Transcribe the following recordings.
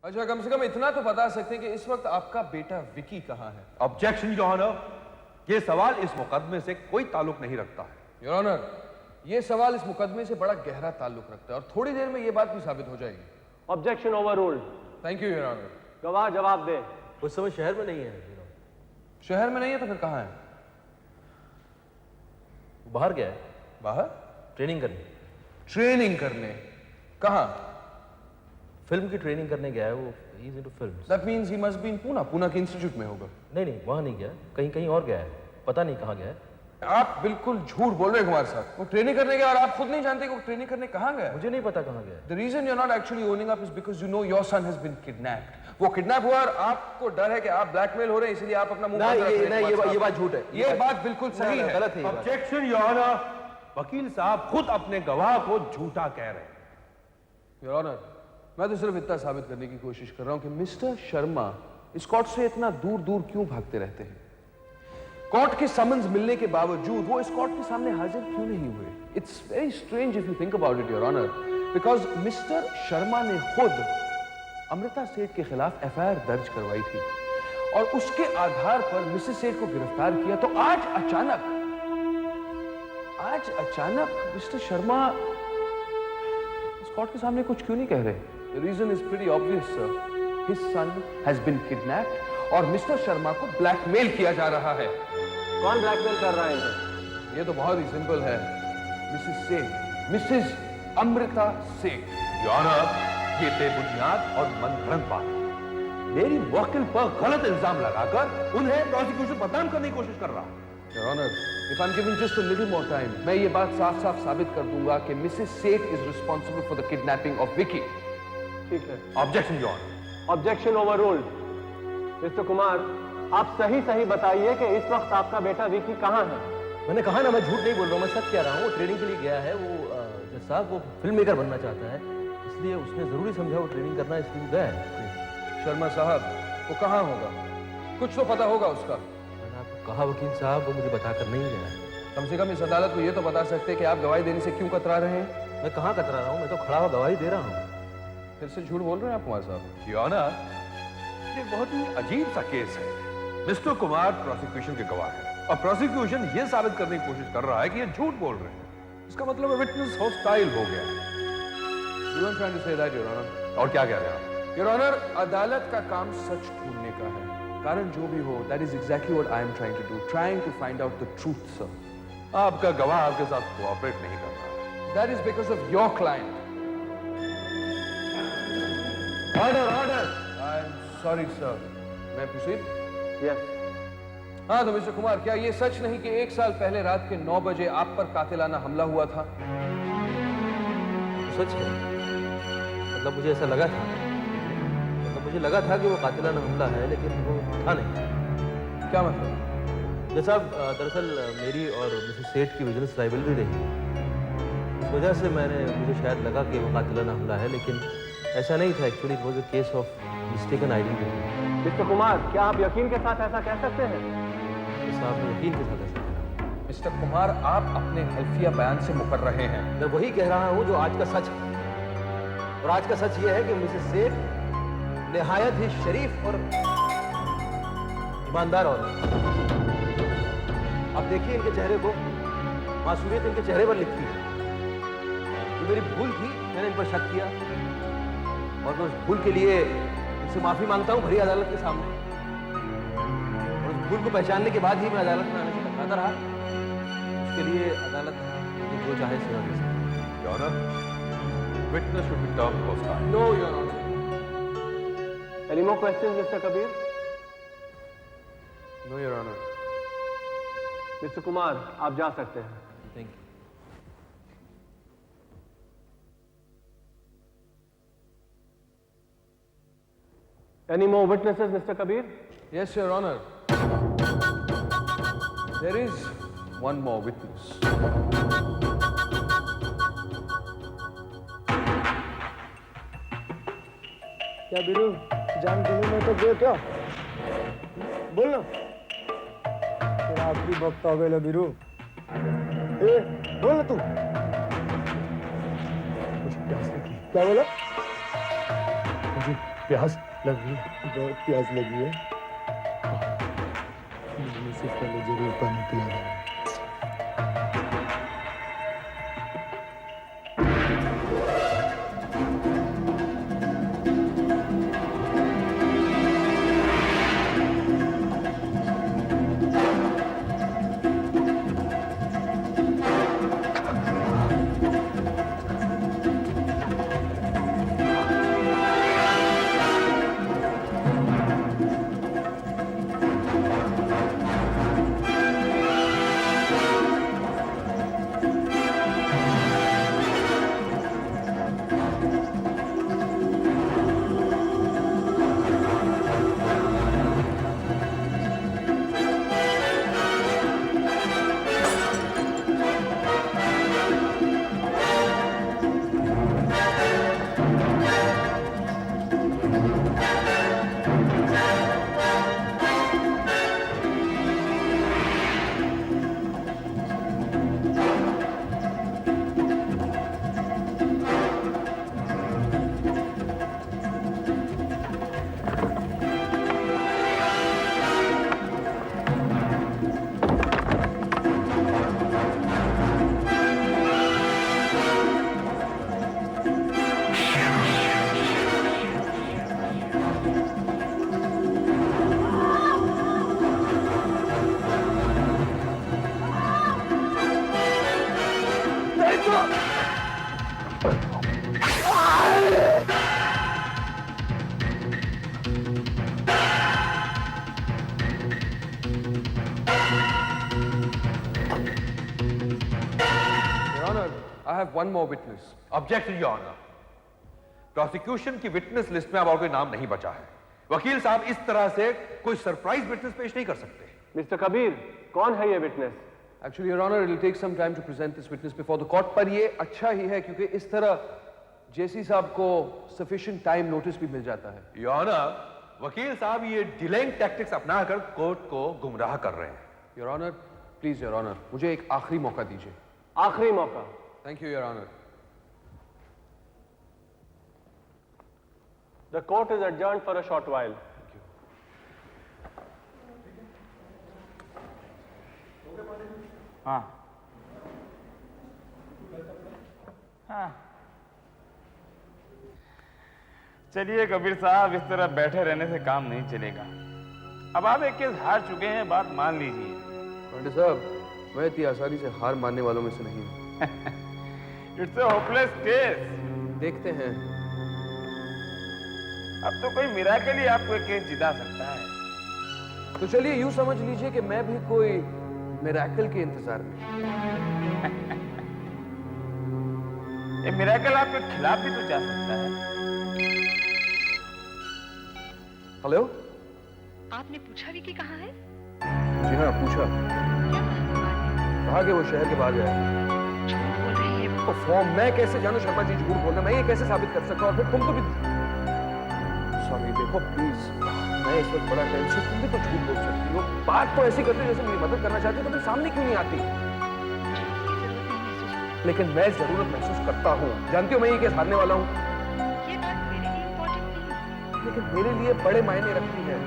अच्छा, कम से कम इतना तो बता सकते हैं कि इस वक्त आपका बेटा विकी कहाँ है? ऑब्जेक्शन योर ऑनर, ये सवाल इस मुकदमे से कोई ताल्लुक नहीं रखता है। योर ऑनर, ये सवाल इस मुकदमे से बड़ा गहरा ताल्लुक रखता है और थोड़ी देर में ये बात भी साबित हो जाएगी। Objection overruled. Thank you your honour. गवाह जवाब दे। उस समय शहर में नहीं है। शहर में नहीं है तो फिर कहाँ है? बाहर गया है। बाहर? ट्रेनिंग करने। ट्रेनिंग करने? कहाँ? फिल्म की ट्रेनिंग करने गया है वो। He is into films. That means he must be in Poona. Poona के इंस्टीट्यूट में होगा। नहीं, वहां नहीं गया, कहीं कहीं और गया है, पता नहीं कहाँ गया है। आप बिल्कुल झूठ बोल रहे हैं कुमार साहब। वो ट्रेनिंग करने गया और आप खुद नहीं जानते कि वो ट्रेनिंग करने कहाँ गया? मुझे नहीं पता कहाँ गया। The reason you're not actually owning up is because you know your son has been kidnapped. वो किडनैप हुआ और आपको डर है कि आप ब्लैकमेल हो रहे हैं, इसलिए आप अपना मुंह बंद रख रहे हैं। ये बात झूठ है। ये बात बिल्कुल सही है। गलत है। ऑब्जेक्शन योर ऑनर, वकील साहब खुद अपने गवाह को झूठा कह रहे हैं। योर ऑनर, मैं तो सिर्फ इतना साबित करने की कोशिश कर रहा हूं कि मिस्टर शर्मा इस कोर्ट से इतना दूर दूर क्यों भागते रहते हैं। कोर्ट के समन्स मिलने के बावजूद वो इस कोर्ट के सामने हाजिर क्यों नहीं हुए? It's very strange if you think about it your honour, because Mr Sharma ने खुद अमृता सेठ के खिलाफ एफआईआर दर्ज करवाई थी और उसके आधार पर मिसेस सेठ को गिरफ्तार किया। तो आज अचानक मिस्टर शर्मा इस कोर्ट के सामने कुछ क्यों नहीं कह रहे? The reason is pretty obvious, sir. His son has been kidnapped और मिस्टर शर्मा को ब्लैकमेल किया जा रहा है। कौन ब्लैकमेल कर रहा है इसे? ये तो बहुत ही सिंपल है। Mrs Seth, Mrs Amrita Seth. Your honour, ये बेबुनियाद और मनगढ़ंत बात है। मेरी वकील पर गलत इल्जाम लगाकर उन्हें प्रोसिक्यूशन बदनाम करने की कोशिश कर रहा है। Your Honor, if I'm given just a little more time, मैं ये बात साफ साफ साबित कर दूंगा कि मिसेस सेठ is responsible for the kidnapping of Vicky. ठीक है। Objection your honour. Objection overruled. Mr Kumar, आप सही बताइए कि इस वक्त आपका बेटा विकी कहाँ है? मैंने कहा ना, मैं झूठ नहीं बोल रहा हूँ, मैं सच कह रहा हूँ। वो ट्रेनिंग के लिए गया है। वो जज साहब वो फिल्म मेकर बनना चाहता है, इसलिए उसने जरूरी समझा वो ट्रेनिंग करना, इसलिए वो गया है। शर्मा साहब, वो कहाँ होगा? कुछ तो पता होगा उसका। मैंने आपको कहा वकील साहब, वो मुझे बताकर नहीं गया है। कम से कम इस अदालत को ये तो बता सकते हैं कि आप गवाही देने से क्यों कतरा रहे हैं? मैं कहाँ कतरा रहा हूँ, मैं तो खड़ा हुआ गवाही दे रहा हूँ। फिर से झूठ बोल रहे हैं आप कुमार साहब। योर ऑनर, ये बहुत ही अजीब सा केस है। मिस्टर कुमार प्रोसिक्यूशन के गवाह है और प्रोसिक्यूशन ये साबित करने की कोशिश कर रहा है कि ये झूठ बोल रहे हैं। इसका मतलब विटनेस हॉस्टाइल हो गया। You weren't trying to say that, Your Honor. और क्या कह रहे हैं आप? Your Honor, अदालत का काम सच ढूंढने का है। कारण जो भी हो, that is exactly what I am trying to do, trying to find out the truth, sir. आपका गवाह आपके साथ कोऑपरेट नहीं कर रहा। That is because of your client. Order. I'm sorry, sir. May I proceed? Yes. हाँ तो mister Kumar, क्या ये सच नहीं कि 1 साल पहले रात के 9 बजे आप पर कातिलाना हमला हुआ था? तो सच है। मतलब मुझे ऐसा लगा था, मुझे लगा था कि वो कातिलाना हमला है, लेकिन वो था नहीं। क्या मतलब? जैसा दरअसल मेरी और मिसेस सेठ की बिजनेस राइवलरी रही, इस वजह से मुझे शायद लगा कि वो कातिलाना हमला है, लेकिन ऐसा नहीं था। Actually it was a case of mistaken identity. Mister Kumar, क्या आप यकीन के साथ ऐसा कह सकते हैं? साहब ने यकीन के साथ ऐसा कहा। मिस्टर कुमार, आप अपने हल्फिया बयान से मुकर रहे हैं। मैं वही कह रहा हूँ जो आज का सच है, और आज का सच ये है कि मिसेस सेठ निहायत ही शरीफ और ईमानदार औरत। अब देखिए इनके चेहरे को, मासूमियत इनके चेहरे पर लिखती है। ये मेरी भूल थी, मैंने इन पर शक किया और मैं उस भूल के लिए इनसे माफी मांगता हूँ भरी अदालत के सामने। और उस भूल को पहचानने के बाद ही मैं अदालत में आने से कतराता रहा। उसके लिए अदालत मुझे जो चाहे सजा दे सकती है। Your honour, witness should be termed hostile. No your honour. Any more questions Mr Kabir? No your honour. Mr Kumar, आप जा सकते हैं। Thank you. Any more witnesses, Mr. Kabir? Yes, Your Honor. There is one more witness. क्या बीरू, जान तुम्हें में तो गए क्या? बोल ना। तेरा आखिरी वक्त आ गया बीरू। बोल ना तू। क्या बोला? प्यास लगी है, बहुत प्यास लगी है। मुझे इससे पहले जरूर पानी पिला देना। I have one more witness. Object your honour, prosecution की विटनेस लिस्ट में अब और कोई नाम नहीं बचा है। वकील साहब इस तरह से कोई सरप्राइज विटनेस पेश नहीं कर सकते। मिस्टर कबीर, कौन है ये witness? Actually, Your Honor, it will take some time to present this witness before the court. पर ये अच्छा ही है क्योंकि इस तरह जेसी साहब को sufficient time notice भी मिल जाता है। योर ऑनर, वकील साहब ये डिलेइंग टैक्टिक्स अपनाकर कोर्ट को गुमराह कर रहे हैं। Your Honor, please, Your Honor, मुझे एक आखिरी मौका दीजिए। आखिरी मौका। Thank you, Your Honor. The court is adjourned for a short while. हाँ हाँ, चलिए कबीर साहब, इस तरह बैठे रहने से काम नहीं चलेगा। अब आप एक केस हार चुके हैं, बात मान लीजिए। पांडे साहब, मैं इतनी आसानी से हार मानने वालों में से नहीं हूं। It's a hopeless case. देखते हैं। अब तो कोई मिराकल ही आपको एक केस जिता सकता है। तो चलिए यूं समझ लीजिए कि मैं भी कोई मिराकल के इंतजार में। ये मिराकल आपके खिलाफ भी तो जा सकता है। हेलो, आपने पूछा विकी कहाँ है? जी हाँ, पूछा। क्या कहा कि वो शहर के बाहर गया है। झूठ बोल रहे हैं वो। तो फॉर्म मैं कैसे जानूं शर्मा जी झूठ बोल रहे हैं? मैं ये कैसे साबित कर सकता हूं? और फिर तुम तो भी स्वामी देखो प्लीज, मैं इस वक्त बड़ा टेंशन, तुम भी तो झूठ बोल सकती हो। बात तो ऐसी करते हो जैसे मेरी मदद करना चाहती हो, तो फिर सामने क्यों नहीं आती? लेकिन मैं जरूरत महसूस करता हूँ। जानती हो मैं ये केस हारने वाला हूँ। ये बात मेरे लिए इम्पोर्टेंट नहीं है। लेकिन मेरे लिए बड़े मायने रखती है।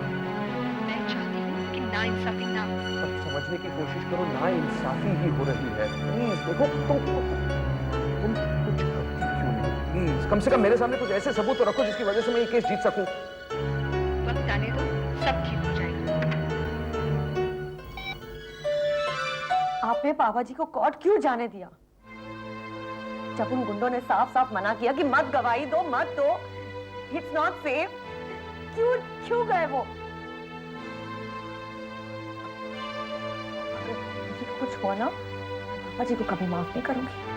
मैं चाहती हूँ कि नाइंसाफी ना हो। अब समझने की कोशिश करो, ना इंसाफी ही हो रही है। प्लीज देखो, तुम कुछ करती क्यों नहीं? प्लीज कम से कम मेरे सामने कुछ ऐसे सबूत तो रखो जिसकी वजह से मैं ये केस जीत सकूं। वक्त आने दो, सब ठीक हो जाएगा। आपने पापा जी को कोर्ट क्यों जाने दिया? जब उन गुंडों ने साफ साफ मना किया कि मत गवाही दो, मत दो, इट्स नॉट सेफ, क्यों गए वो? अगर कुछ हुआ ना, पापा जी को कभी माफ नहीं करूंगी।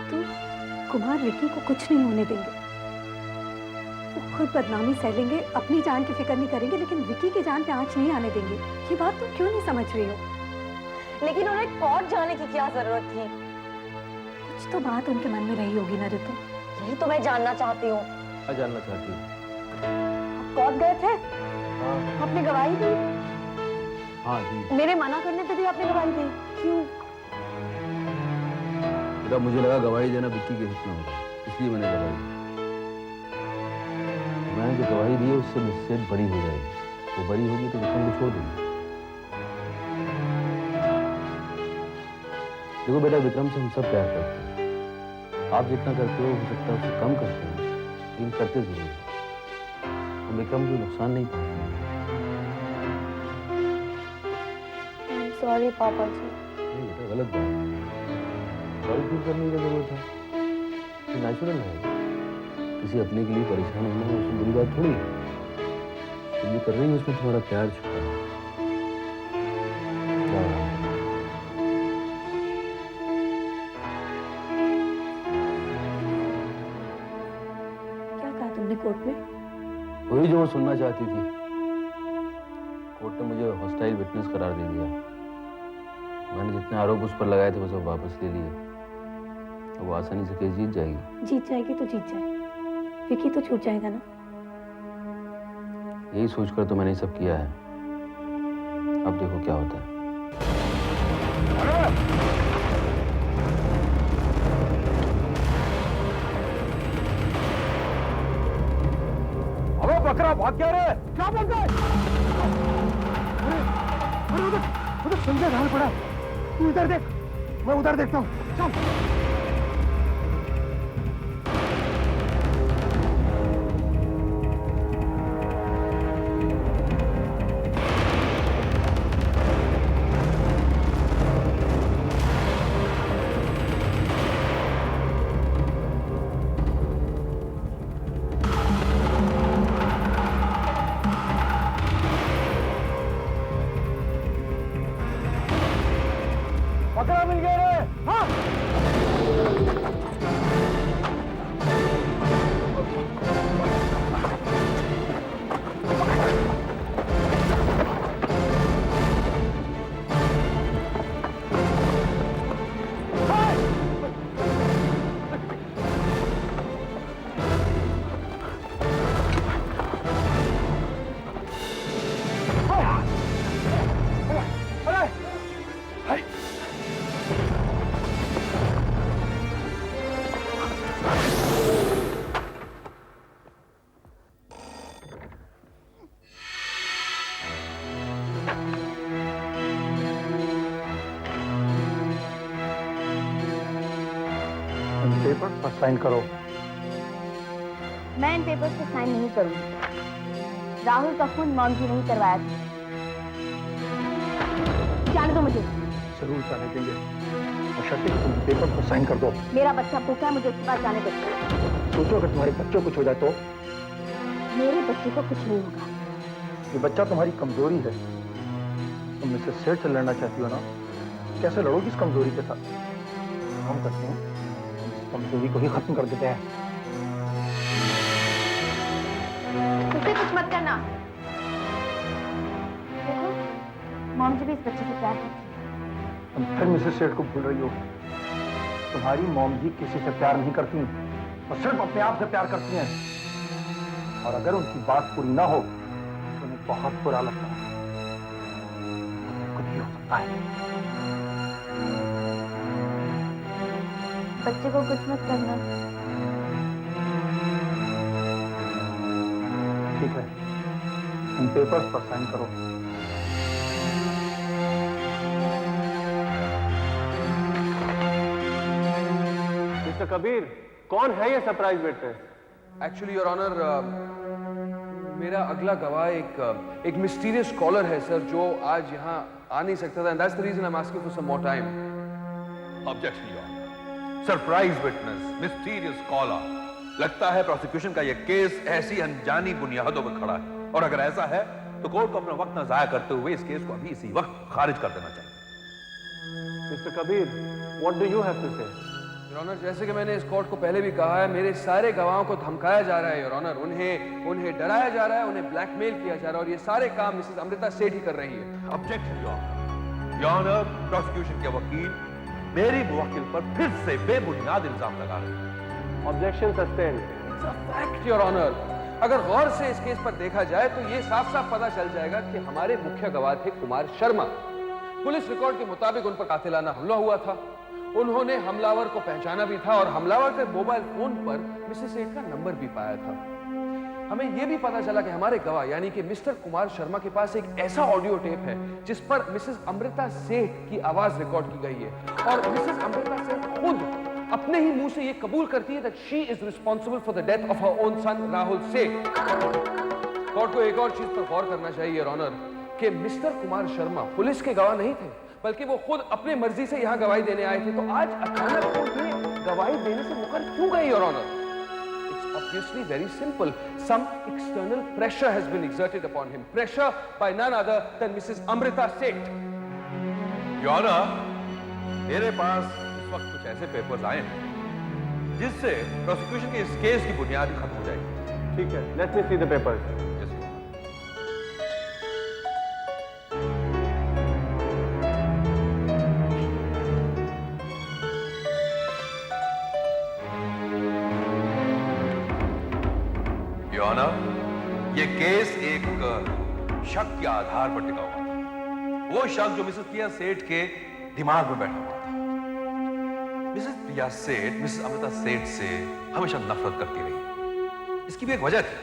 तो कुमार विकी को कुछ नहीं होने देंगे। वो खुद बदनामी सह लेंगे, अपनी जान की फिक्र नहीं करेंगे, लेकिन विकी की जान पे आंच नहीं आने देंगे। ये बात तुम क्यों नहीं समझ रही हो? लेकिन उन्हें कोर्ट जाने की क्या जरूरत थी? कुछ तो बात उनके मन में रही होगी ना ऋतु। यही तो मैं जानना चाहती हूँ। क्या जानना चाहती हूँ? कोर्ट गए थे, आपने गवाही दी। हाँ जी। मेरे मना करने पे भी आपने गवाही दी, क्यों? बेटा मुझे लगा गवाही देना विक्की के हित में होगा, इसलिए मैंने गवाही दी। जो गवाही दी है उससे मिसेस सेठ बरी हो जाएगी। वो बरी होगी तो विक्रम को छोड़ देगी। देखो बेटा, विक्रम से हम सब प्यार करते हैं। आप जितना करते हो सकता है उससे कम करते हैं, लेकिन करते जरूर हैं। हम विक्रम को नुकसान नहीं पहुंचाएंगे। सॉरी पापा जी। नहीं बेटा, गलत बात है। सॉरी फील करने की जरूरत है, ये नेचुरल है। किसी अपने के लिए परेशान होना है उसमें बुरी बात थोड़ी है। तुम जो कर रही हो उसमें तुम्हारा प्यार छुपा है। क्या कहा तुमने कोर्ट में? वही जो वो सुनना चाहती थी। कोर्ट ने मुझे हॉस्टाइल विटनेस करार दे दिया। मैंने जितने आरोप उस पर लगाए थे वो सब वापस ले लिए। तो वो आसानी से केस जीत जाएगी। जीत जाएगी तो जीत जाए, विकी तो छूट जाएगा ना। यही सोचकर तो मैंने सब किया है। अब देखो क्या होता है। अबे बकरा भाग क्या रे? क्या बोल रहा है? अरे उधर संजय ढाल पड़ा। तू इधर देख, मैं उधर देखता हूँ। चल। बकरा मिल गया रे। हाँ। पेपर पर साइन करो। मैं इन पेपर्स पे साइन नहीं करूंगी। राहुल का खून मॉम जी नहीं करवाया था। जाने दो मुझे। जरूर जाने देंगे, और शर्त है कि तुम पेपर पर साइन कर दो। मेरा बच्चा भूखा है, मुझे उसके पास जाने दो। सोचो अगर तुम्हारे बच्चों को कुछ हो जाए तो? मेरे बच्चे को कुछ नहीं होगा। ये बच्चा तुम्हारी कमजोरी है। तुम मिसेस सेठ से लड़ना चाहती हो ना? कैसे लड़ोगी इस कमजोरी के साथ? हम करते हैं, कमजोरी को ही खत्म कर देते हैं। मुझसे कुछ मत करना। देखो, मॉम जी भी इस बच्चे से प्यार करती है। तुम फिर मिसेस सेठ को भूल रही हो। तुम्हारी मॉम जी किसी से प्यार नहीं करती, वो सिर्फ अपने आप से प्यार करती हैं। और अगर उनकी बात पूरी ना हो तो उन्हें बहुत बुरा लगता है। कुछ भी हो सकता है। बच्चे को कुछ मत करना। ठीक है, इन पेपर्स पर साइन करो। मिस्टर कबीर, कौन है ये surprise witness? Actually your honour, मेरा अगला गवाह एक मिस्टीरियस कॉलर है सर, जो आज यहाँ आ नहीं सकता था। That's the reason I am asking for some more time. Objection your honour. Surprise witness, mysterious caller. लगता है प्रोसिक्यूशन का यह केस ऐसी अनजानी बुनियादों पर खड़ा है, और अगर ऐसा है तो कोर्ट को अपना वक्त न जाया करते हुए इस केस को अभी इसी वक्त खारिज कर देना चाहिए। Mr Kabir, what do you have to say? Your honour, जैसे कि मैंने इस कोर्ट को पहले भी कहा है, मेरे सारे गवाहों को धमकाया जा रहा है योर ऑनर। उन्हें डराया जा रहा है, उन्हें ब्लैकमेल किया जा रहा है, और ये सारे काम मिसेस अमृता सेठ ही कर रही है। Objection your honour. प्रोसिक्यूशन के वकील मेरी मुवक्किल पर फिर से बेबुनियाद इल्जाम लगा रहे हैं। Objection sustained. It's a fact your honour. अगर गौर से इस केस पर देखा जाए तो ये साफ साफ पता चल जाएगा कि हमारे मुख्य गवाह थे कुमार शर्मा। पुलिस रिकॉर्ड के मुताबिक उन पर कातिलाना हमला हुआ था। उन्होंने हमलावर को पहचाना भी था, और हमलावर के मोबाइल फोन पर मिसेस सेठ का नंबर भी पाया था। हमें यह भी पता चला कि हमारे गवाह यानी कि मिस्टर कुमार शर्मा के पास एक ऐसा ऑडियो टेप है जिस पर मिसेस अमृता सेठ की आवाज रिकॉर्ड की गई है और मिसेस अमृता सेठ खुद अपने ही मुंह से यह कबूल करती है that she is responsible for the death of her own son Rahul सेठ। कोर्ट को एक और चीज पर गौर करना चाहिए योर ऑनर कि मिस्टर कुमार शर्मा पुलिस के गवाह नहीं थे बल्कि वो खुद अपने मर्जी से यहां गवाही देने आए थे। तो आज अचानक वो ये गवाही देने से मुकर क्यों गए your honour? Obviously very simple. Some external pressure has been exerted upon him. Pressure by none other than Mrs. Amrita Seth. Your Honor, मेरे पास इस वक्त कुछ ऐसे पेपर्स आए हैं जिससे प्रोसिक्यूशन के इस केस की बुनियाद खत्म हो जाएगी। ठीक है, let me see the papers. ये केस एक शक के आधार पर टिका हुआ था। वो शक जो मिसेस प्रिया सेठ के दिमाग में बैठा हुआ था। मिसेस प्रिया सेठ मिसेस अमृता सेठ से हमेशा नफरत करती रही। इसकी भी एक वजह थी,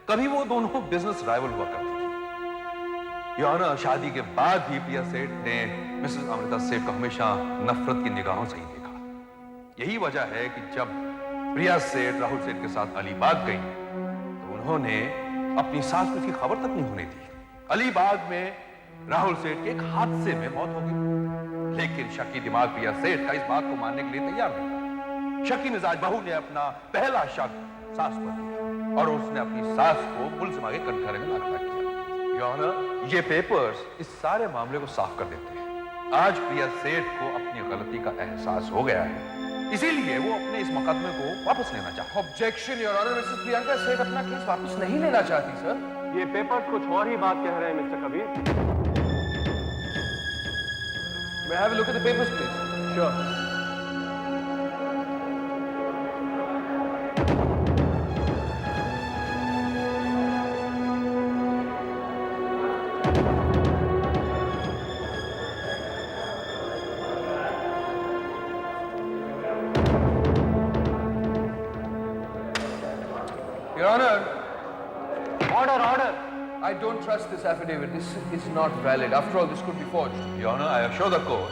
कभी वो दोनों बिजनेस राइवल हुआ करती थी। याना शादी के बाद भी प्रिया सेठ ने मिसेस अमृता सेठ को हमेशा नफरत की निगाहों से ही देखा। यही वजह है कि जब प्रिया सेठ राहुल सेठ के साथ अलीबाग गई तो उन्होंने अपनी सास को इसकी खबर तक नहीं होने दी। अलीबाग में राहुल सेठ के एक हादसे में मौत हो गई, लेकिन शकी दिमाग प्रिया सेठ का इस बात को मानने के लिए तैयार नहीं था। शकी मिजाज बहू ने अपना पहला शक सास पर किया और उसने अपनी सास को पुलिस आगे कटघरे में लाखा किया। योर ऑनर, ये पेपर्स इस सारे मामले को साफ कर देते हैं। आज प्रिया सेठ को अपनी गलती का एहसास हो गया है, इसीलिए वो अपने इस मुकदमे को वापस लेना चाहता। Objection your honour, Mrs Priyanka Seth अपना केस वापस नहीं लेना चाहती सर। ये पेपर्स कुछ और ही बात कह रहे हैं mister Kabir. May I have a look at the papers please? Sure. Your Honor, Order. I don't trust this affidavit. This is not valid. After all, this could be forged. Your Honor, I assure the court,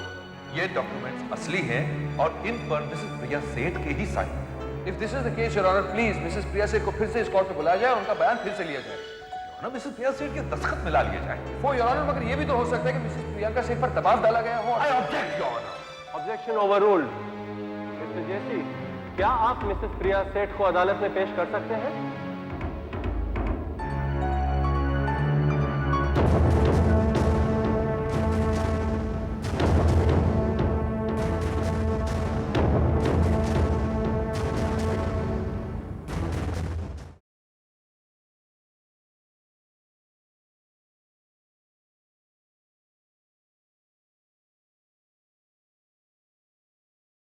ये documents असली हैं और इन पर Mrs प्रिया सेठ के ही sign. If this is the case, Your Honor, please, Mrs. Priya Seth को फिर से इस कोर्ट में बुलाया जाए और उनका बयान फिर से लिया जाए। Your Honor, मिसेस प्रिया सेठ के दस्तखत मिला लिए जाए। For Your Honor, मगर ये भी तो हो सकता है कि मिसेस प्रियंका सेठ पर दबाव डाला गया हो। I object, Your Honor. Objection overruled. Mister Jesse, क्या आप मिसेस प्रिया सेठ को अदालत में पेश कर सकते हैं?